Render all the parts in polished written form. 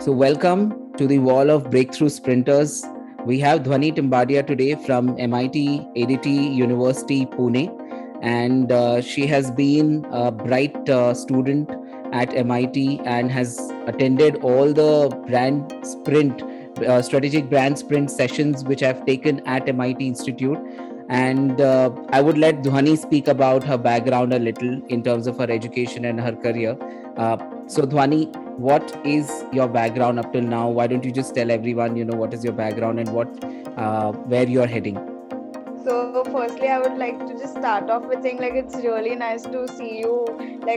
So, welcome to the Wall of Breakthrough Sprinters. We have Dhvani Timbadia today from MIT ADT University, Pune, and she has been a bright student at MIT and has attended all the strategic brand sprint sessions which I've taken at MIT Institute. And I would let Dhvani speak about her background a little in terms of her education and her career. So, Dhvani, what is your background up till now? Why don't you just tell everyone, what is your background and where you're heading? So, firstly, I would like to just start off with saying, it's really nice to see you,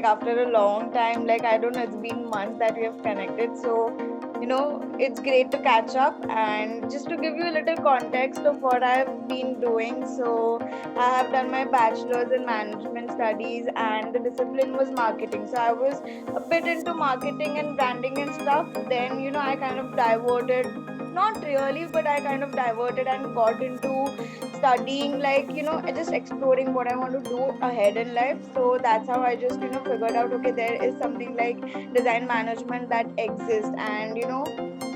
after a long time. I don't know, it's been months that we have connected. So, it's great to catch up. And just to give you a little context of what I've been doing. So, I have done my bachelor's in management studies, and the discipline was marketing. So, I was a bit into marketing and branding and stuff. Then, I kind of diverted, not really, but I kind of diverted and got into studying, just exploring what I want to do ahead in life. So that's how I just figured out, okay, there is something like design management that exists. And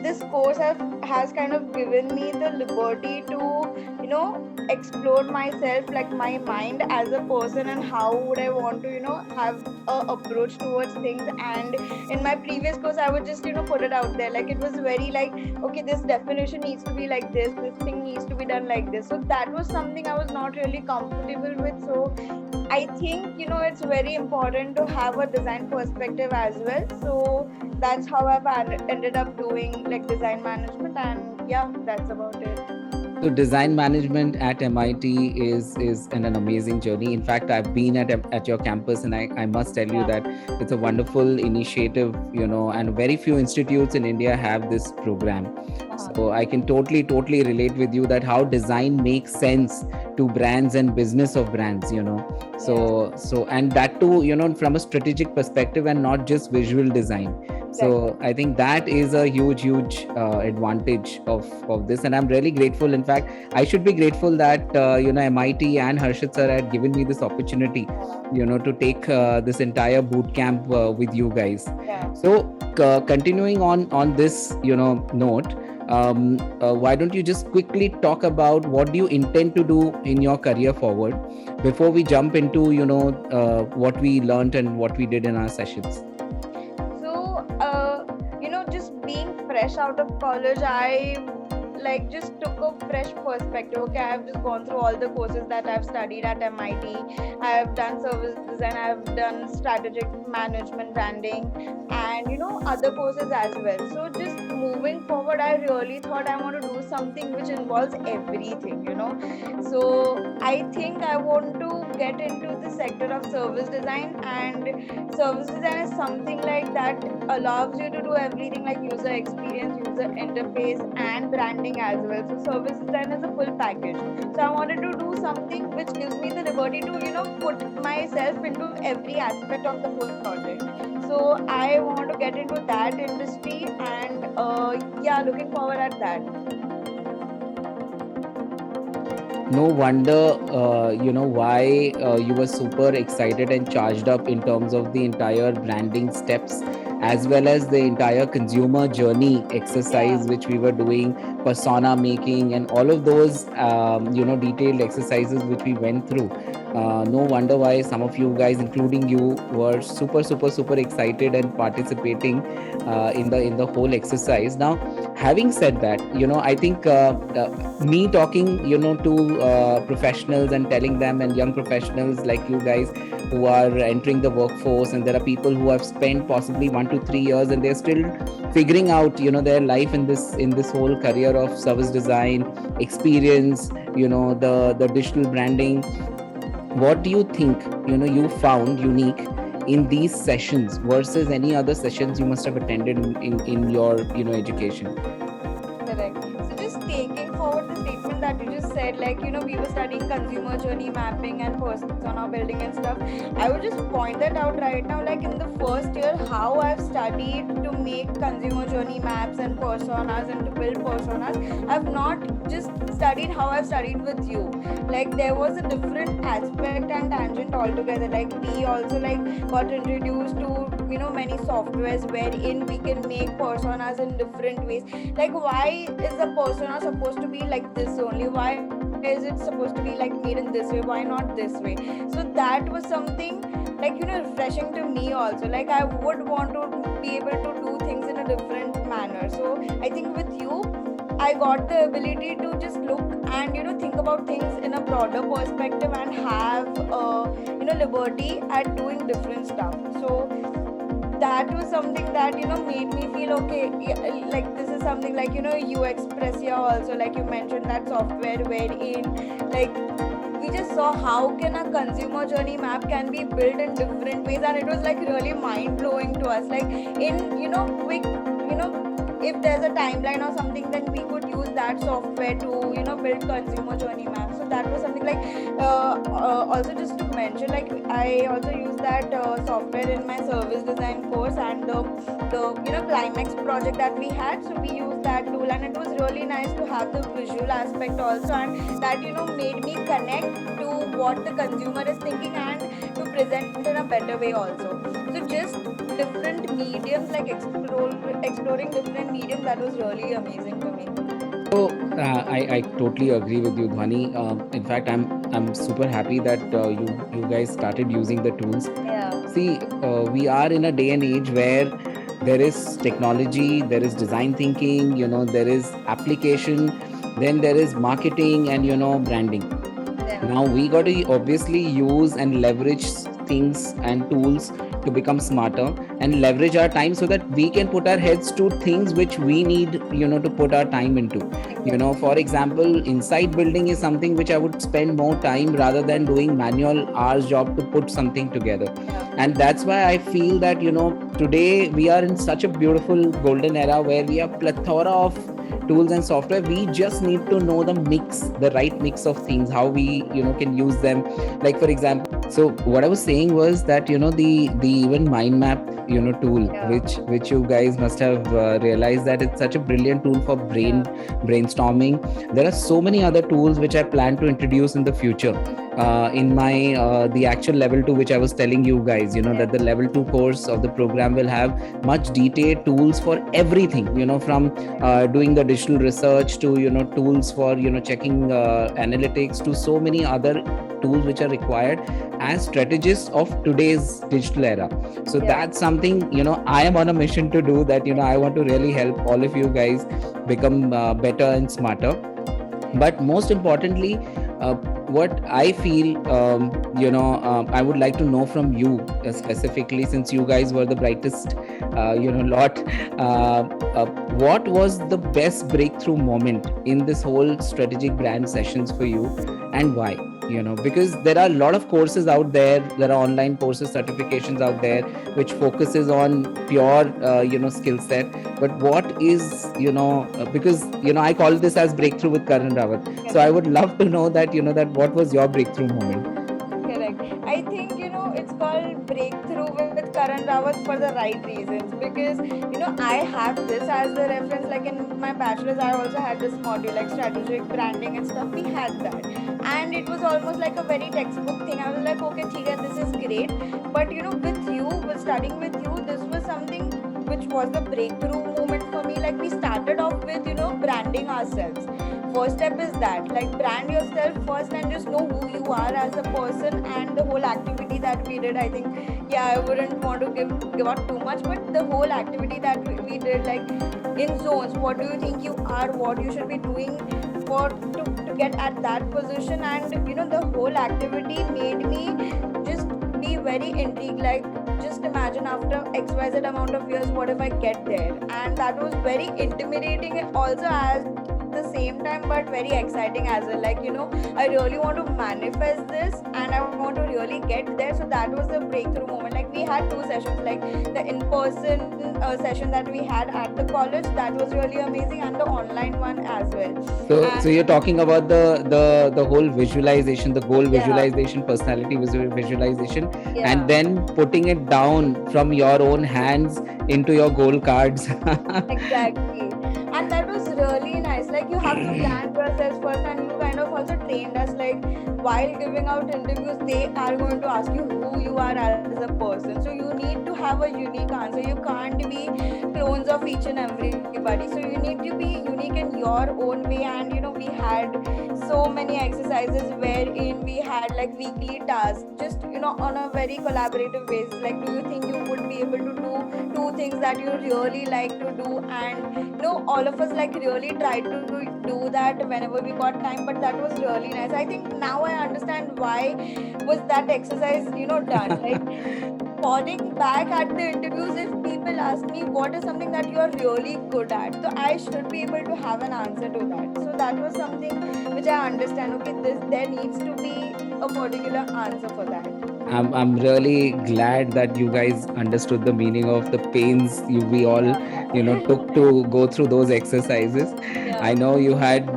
this course has kind of given me the liberty to explore myself, like my mind as a person, and how would I want to have a approach towards things. And in my previous course, I would just put it out there, like it was very like, okay, this definition needs to be like this thing needs to be done like this. So that was something I was not really comfortable with. So I think it's very important to have a design perspective as well. So that's how I've ended up doing like design management. And yeah, that's about it. So design management at MIT is an amazing journey. In fact, I've been at your campus, and I must tell you that it's a wonderful initiative, and very few institutes in India have this program. So I can totally relate with you that how design makes sense to brands and business of brands, So and that too, from a strategic perspective and not just visual design. So I think that is a huge advantage of this, and I'm really grateful. In fact, I should be grateful that MIT and Harshit sir had given me this opportunity, to take this entire boot camp with you guys. So continuing on this note, why don't you just quickly talk about what do you intend to do in your career forward before we jump into what we learned and what we did in our sessions. Just being fresh out of college, I just took a fresh perspective. Okay, I have just gone through all the courses that I've studied at MIT. I have done service design, I have done strategic management branding, and other courses as well. So just moving forward, I really thought I want to do something which involves everything. So I think I want to get into the sector of service design. And service design is something like that allows you to do everything, like user experience, user interface, and branding as well. So service design is a full package. So I wanted to do something which gives me the liberty to put myself into every aspect of the whole project. So I want to get into that industry, and looking forward at that. No wonder, why you were super excited and charged up in terms of the entire branding steps, as well as the entire consumer journey exercise, which we were doing, persona making, and all of those, detailed exercises which we went through. No wonder why some of you guys, including you, were super excited and participating in the whole exercise. Now, having said that, I think me talking, to professionals and telling them, and young professionals like you guys who are entering the workforce, and there are people who have spent possibly 1 to 3 years and they're still figuring out their life in this whole career of service design experience, the digital branding. What do you think you found unique in these sessions versus any other sessions you must have attended in your education? Correct. So just taking forward the statement that you just said, we were studying consumer journey mapping and persona building and stuff. I would just point that out right now, in the first year, how I've studied to make consumer journey maps and personas and to build personas. I've not just studied how I've studied with you. There was a different aspect and tangent altogether. We also got introduced to many softwares wherein we can make personas in different ways. Like, why is the persona supposed to be like this only? Why is it supposed to be like made in this way? Why not this way? So that was something like refreshing to me also. Like, I would want to be able to do things in a different manner. So I think with you, I got the ability to just look and think about things in a broader perspective and have liberty at doing different stuff. So that was something that made me feel okay. Yeah, like this is something like you express here also, like you mentioned that software wherein like we just saw how can a consumer journey map can be built in different ways, and it was like really mind blowing to us. Like in quick, if there's a timeline or something, then we could use that software to build consumer journey maps. So that was something like also just to mention, like I also use that software in my service design course, and the climax project that we had. So we used that tool, and it was really nice to have the visual aspect also, and that made me connect to what the consumer is thinking and to present it in a better way also. So just different mediums, like exploring different mediums, that was really amazing to me. So I totally agree with you, Dhvani. In fact, I'm super happy that you guys started using the tools. Yeah. See, we are in a day and age where there is technology, there is design thinking, there is application, then there is marketing and branding. Yeah. Now we got to obviously use and leverage things and tools to become smarter and leverage our time so that we can put our heads to things which we need to put our time into. For example, insight building is something which I would spend more time rather than doing manual hours job to put something together. Yeah. And that's why I feel that today we are in such a beautiful golden era where we have plethora of tools and software. We just need to know the right mix of things, how we can use them. Like for example, so what I was saying was that the even mind map tool, Yeah. which you guys must have realized that it's such a brilliant tool for brainstorming. There are so many other tools which I plan to introduce in the future. In my the actual level 2, which I was telling you guys, that the level 2 course of the program will have much detailed tools for everything, from doing the digital research to tools for checking analytics, to so many other tools which are required as strategists of today's digital era. So that's something I am on a mission to do, that I want to really help all of you guys become better and smarter. But most importantly, what I feel, I would like to know from you specifically, since you guys were the brightest, lot. What was the best breakthrough moment in this whole strategic brand sessions for you, and why? Because there are a lot of courses out there. There are online courses, certifications out there, which focuses on pure, skill set. But what is, because, I call this as breakthrough with Karan Rawat. So I would love to know that, that what was your breakthrough moment? Correct. I think it's called breakthrough with Karan Rawat for the right reasons, because I have this as the reference. Like in my bachelor's, I also had this module like strategic branding and stuff. We had that, and it was almost like a very textbook thing. I was like, okay, Chiga, this is great. But with you, with studying with you, this was something which was the breakthrough moment for me. Like we started off with branding ourselves. First step is that, like, brand yourself first and just know who you are as a person. And the whole activity that we did, I think, I wouldn't want to give out too much, but the whole activity that we did, like in zones, what do you think you are, what you should be doing to get at that position. And the whole activity made me just be very intrigued. Like, just imagine after XYZ amount of years, what if I get there? And that was very intimidating also at the same time, but very exciting as well. Like I really want to manifest this, and I want to really get there. So that was the breakthrough moment. Like we had 2 sessions, like the in-person session that we had at the college, that was really amazing, and the online one as well. So you're talking about the whole visualization, the goal visualization, personality visualization, and then putting it down from your own hands into your goal cards. Exactly. And that was really nice. like you have to brand yourself first, and you kind of also trained us like while giving out interviews they are going to ask you who you are as a person, so you need to have a unique answer. You can't be clones of each and everybody, so you need to be unique in your own way. And we had so many exercises wherein we had like weekly tasks, just on a very collaborative basis, like do you think you would be able to do two things that you really like to do. And all of us like really tried to do that whenever we got time, but that was really nice. I think now I understand why was that exercise done. Like falling back at the interviews, if people ask me what is something that you are really good at, so I should be able to have an answer to that. So that was something which I understand, okay, this there needs to be a particular answer for that. I'm really glad that you guys understood the meaning of the pains we all took to go through those exercises. I Yeah, know you had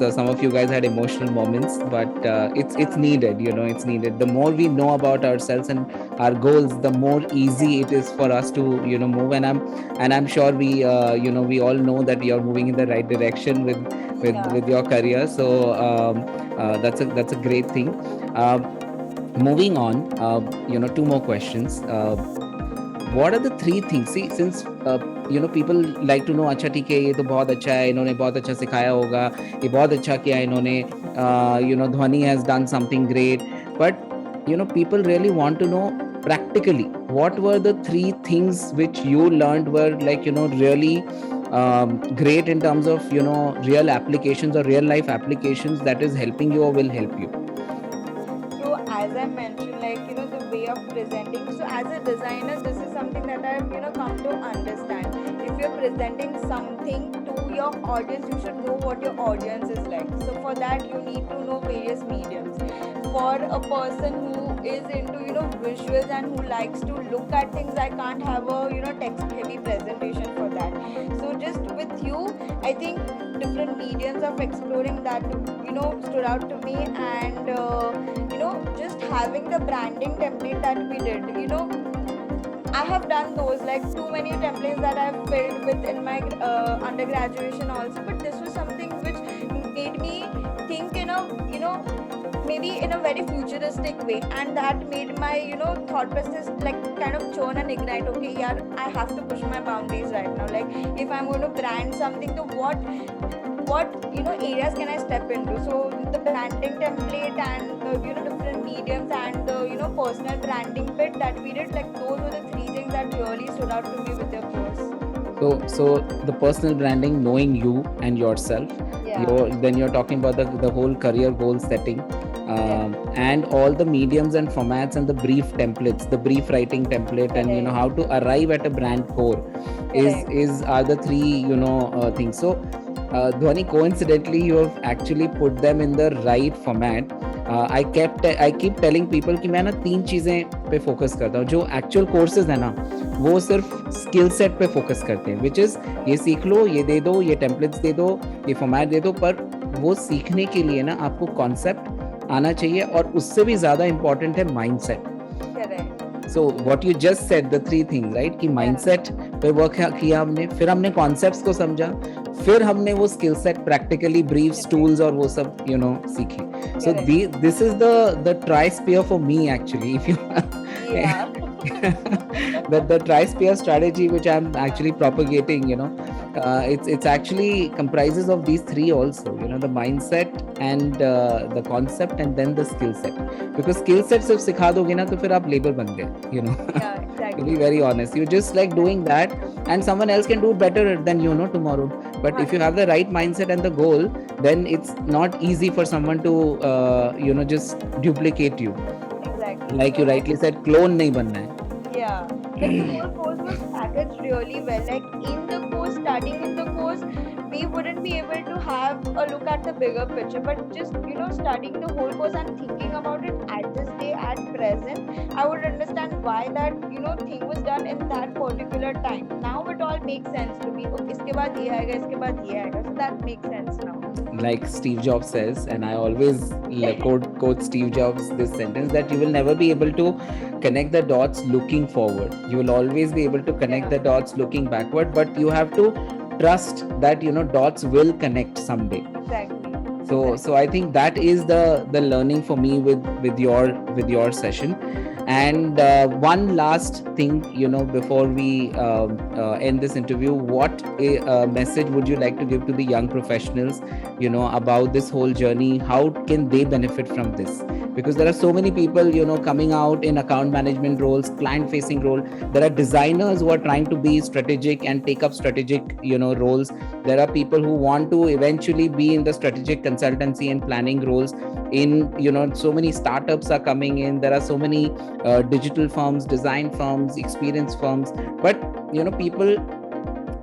so some of you guys had emotional moments, but it's yeah, needed. It's needed. The more we know about ourselves and our goals, the more easy it is for us to move. And I'm sure we all know that you're moving in the right direction with yeah. your career. So that's a great thing. Um, Moving on, two more questions. What are the three things? See, since people like to know, अच्छा ठीक है, ये तो बहुत अच्छा है, इन्होंने बहुत अच्छा सिखाया होगा, ये बहुत अच्छा किया इन्होंने, Dhwani has done something great, but people really want to know practically what were the three things which you learned were like really great in terms of real applications or real life applications that is helping you or will help you. So as I mentioned, like the way of presenting. So as a designer, this is something that I've come to understand. If you're presenting something to your audience, you should know what your audience is like. So for that, you need to know various mediums. For a person who is into visuals and who likes to look at things, I can't have a text heavy presentation for that. So just with you, I think different mediums of exploring that stood out to me. And just having the branding template that we did, I have done those like too many templates that I've filled with in my undergraduation also, but this was something which made me think in a maybe in a very futuristic way, and that made my thought process like kind of churn and ignite. Okay, yeah, I have to push my boundaries right now. Like if I'm going to brand something, to what areas can I step into. So the branding template and the different mediums and the personal branding bit that we did, like those were the three things that really stood out to me with your course. So the personal branding, knowing you and yourself, Yeah, then you're talking about the whole career goal setting, yeah, and all the mediums and formats and the brief templates, the brief writing template, and correct, how to arrive at a brand core correct. is are the three things. So Dhwani, coincidentally, you have actually put them in the right format. I keep telling people कि मैं ना तीन चीज़ें पे focus करता हूँ. जो actual courses है ना, वो सिर्फ स्किल सेट पे फोकस करते हैं, विच इज़ ये सीख लो, ये दे दो, ये टेम्पलेट्स दे दो, ये फॉर्मेट दे दो, पर वो सीखने के लिए ना आपको कॉन्सेप्ट आना चाहिए, और उससे भी ज़्यादा इंपॉर्टेंट है mindset. Correct. So what you just said, the three things, right, कि Yeah. माइंडसेट पे वर्क किया हमने, फिर हमने कॉन्सेप्ट्स को समझा, फिर हमने वो skill set practically briefs Correct. Tools और वो सब सीखे. So Correct. This is the tri spear for me actually, if you Yeah. the tri-spear strategy which I'm actually propagating, it's actually comprises of these three also, the mindset and the concept and then the skill set. Because skill set सिर्फ सिखा दोगे ना तो फिर आप labor बन गए, Yeah, to be exactly. very honest, you just like doing that, and someone else can do better than tomorrow. But if you have the right mindset and the goal, then it's not easy for someone to just duplicate you. Exactly. Like you rightly said, clone नहीं बनना है. Yeah, like the whole course was packaged really well. Like in the course, studying in the course, we wouldn't be able to have a look at the bigger picture. But just studying the whole course and thinking about it at this day, at present, I would understand why that thing was done in that particular time. Now it all makes sense to me. Okay, इसके बाद ये आएगा, इसके बाद ये आएगा. So that makes sense now. Like Steve Jobs says, and I always quote Steve Jobs this sentence, that you will never be able to connect the dots looking forward. You will always be able to connect Yeah. the dots looking backward, but you have to trust that dots will connect someday. Exactly. So I think that is the learning for me with your session. And one last thing, before we end this interview, what message would you like to give to the young professionals, about this whole journey? How can they benefit from this? Because there are so many people, coming out in account management roles, client facing role. There are designers who are trying to be strategic and take up strategic, roles. There are people who want to eventually be in the strategic consultancy and planning roles. In so many startups are coming in. There are so many digital firms, design firms, experience firms. But people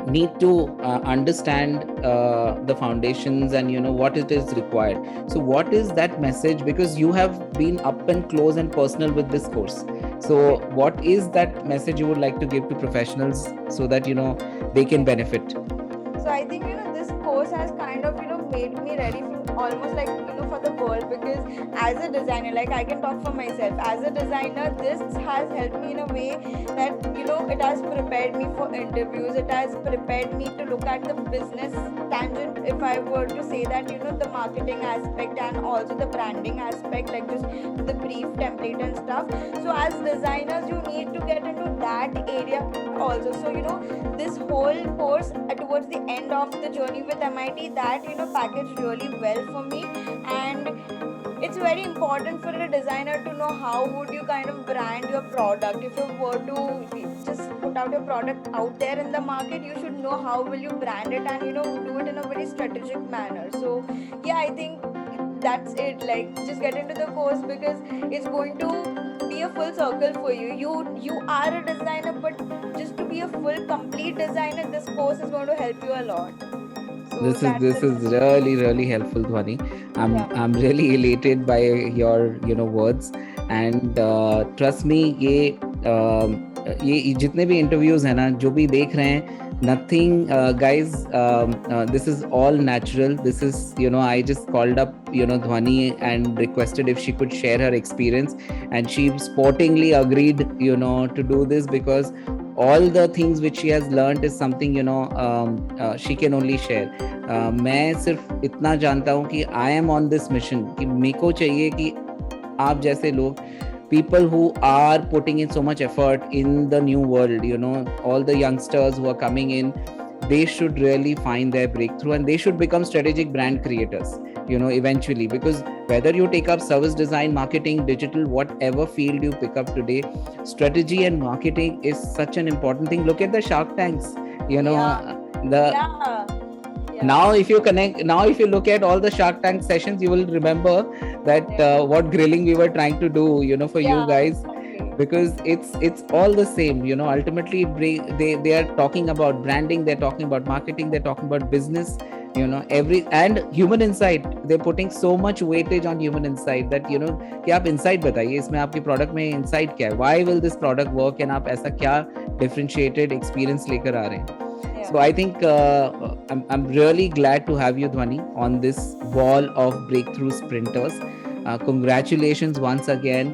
need to understand the foundations and what it is required. So what is that message? Because you have been up and close and personal with this course. So what is that message you would like to give to professionals so that they can benefit? So I think this course has kind of made me ready for almost like for the world, because as a designer, like I can talk for myself, as a designer this has helped me in a way that it has prepared me for interviews, it has prepared me to look at the business tangent, if I were to say that, the marketing aspect and also the branding aspect, like just the brief template and stuff. So as designers you need to get into that area also. So this whole course towards the end of the journey with MIT, that packaged really well for me. And it's very important for a designer to know how would you kind of brand your product. If you were to just put out your product out there in the market, you should know how will you brand it and do it in a very strategic manner. So yeah, I think that's it. Like just get into the course, because it's going to be a full circle for you. You are a designer, but just to be a full complete designer, this course is going to help you a lot. So This is that's this it. is really helpful, Dhvani. i'm Yeah. i'm really elated by your words. And trust me, ये जितने भी interviews हैं ना, जो भी देख रहे हैं, nothing, guys, this is all natural. This is, I just called up Dhvani and requested if she could share her experience, and she sportingly agreed to do this, because all the things which she has learned is something she can only share. मैं सिर्फ इतना जानता हूँ कि I am on this mission, कि मेरे को चाहिए कि आप जैसे लोग, people who are putting in so much effort in the new world, all the youngsters who are coming in, they should really find their breakthrough, and they should become strategic brand creators, eventually. Because whether you take up service design, marketing, digital, whatever field you pick up today, strategy and marketing is such an important thing. Look at the Shark Tanks, Yeah. the Yeah. Yeah. now if you look at all the Shark Tank sessions, you will remember that Yeah. what grilling we were trying to do, for you Yeah. guys. Exactly. Because it's all the same, ultimately they are talking about branding, they're talking about marketing, they're talking about business, every, and human insight. They're putting so much weightage on human insight, that कि आप insight बताइए, इसमें आपके product में insight क्या है, why will this product work, and आप ऐसा क्या differentiated experience लेकर आ रहे हैं. Yeah. So I think I'm really glad to have you, Dhvani, on this wall of breakthrough sprinters. Congratulations once again,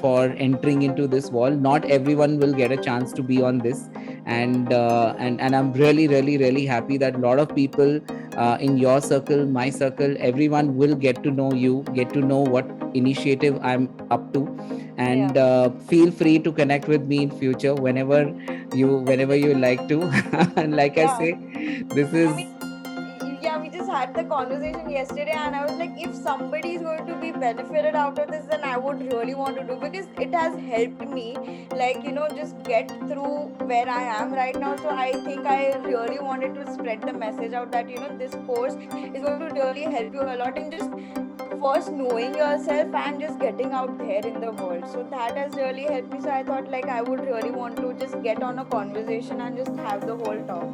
for entering into this wall. Not everyone will get a chance to be on this, and I'm really happy that a lot of people in your circle, my circle, everyone will get to know you, get to know what initiative I'm up to. And feel free to connect with me in future whenever you like to. And like I Yeah. say, this I is mean, yeah, we just had the conversation yesterday, and I was like, if somebody is going to be benefited out of this, then I would really want to do, because it has helped me, like, just get through where I am right now. So I think I really wanted to spread the message out that, this course is going to really help you a lot in just first knowing yourself and just getting out there in the world. So that has really helped me. So I thought like I would really want to just get on a conversation and just have the whole talk.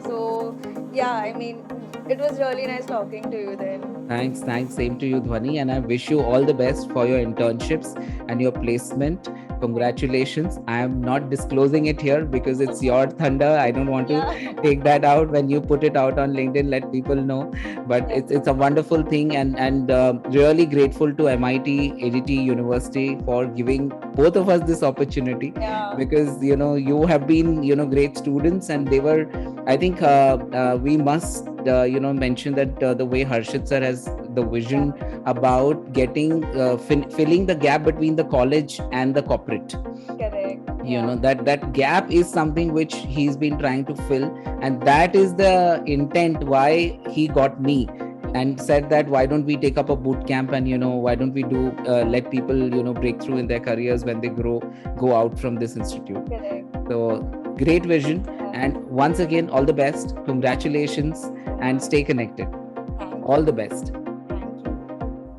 So yeah, I mean, it was really nice talking to you then. Thanks. Same to you, Dhvani. And I wish you all the best for your internships and your placement. Congratulations. I am not disclosing it here because it's your thunder. I don't want to Yeah. take that out. When you put it out on LinkedIn, let people know. But Yeah. it's a wonderful thing, and really grateful to MIT ADT University for giving both of us this opportunity. Yeah. Because you have been great students, and they were I think we must, mention that the way Harshit sir has the vision Yeah, about getting filling the gap between the college and the corporate. correct. Yeah, That gap is something which he's been trying to fill, and that is the intent why he got me and said that why don't we take up a boot camp, and why don't we do let people break through in their careers when they go out from this institute. correct. So great vision. Yeah, And once again, all the best. Congratulations, and yeah. stay connected. Thank All the you. best.